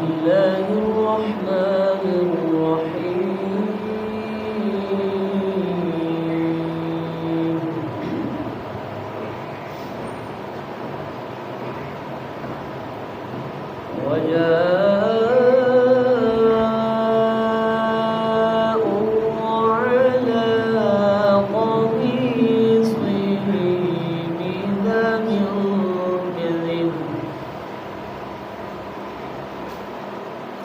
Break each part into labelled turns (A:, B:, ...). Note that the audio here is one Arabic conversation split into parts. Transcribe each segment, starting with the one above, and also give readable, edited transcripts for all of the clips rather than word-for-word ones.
A: الله الرحمن الرحيم وجاءوا على قميصه بدم كذب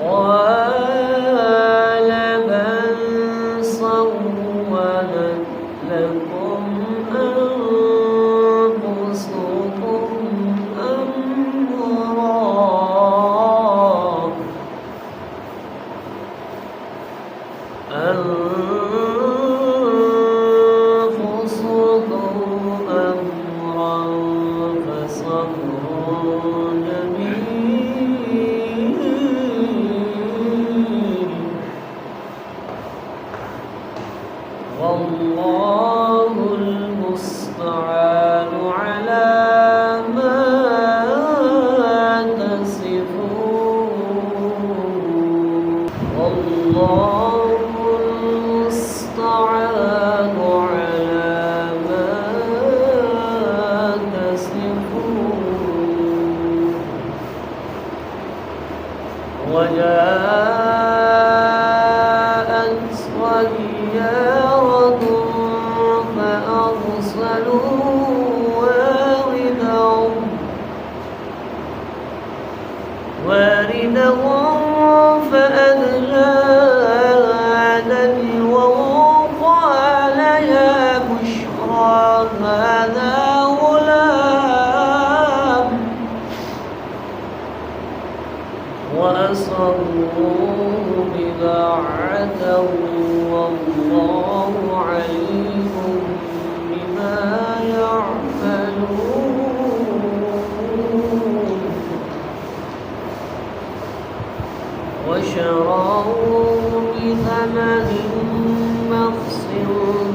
A: قال بل سولت لكم أنفسكم أمرا فصبر جميل والله المستعان على ما تصفون والله المستعان على ما تصفون وجاءت سيارة فأرسلوا واردهم فأدلى دلوه قال يا بشرى هذا غلام وأسروه بضاعة والله عليم بما يعملون وشروه بثمن بخس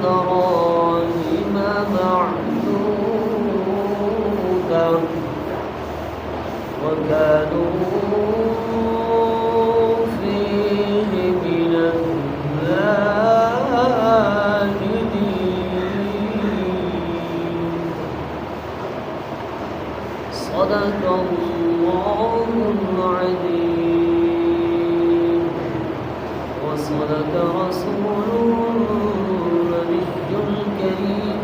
A: دراهم معدودة وكانوا فيه من الزاهدين صدق الله العظيم وصدق رسوله النبي الكريم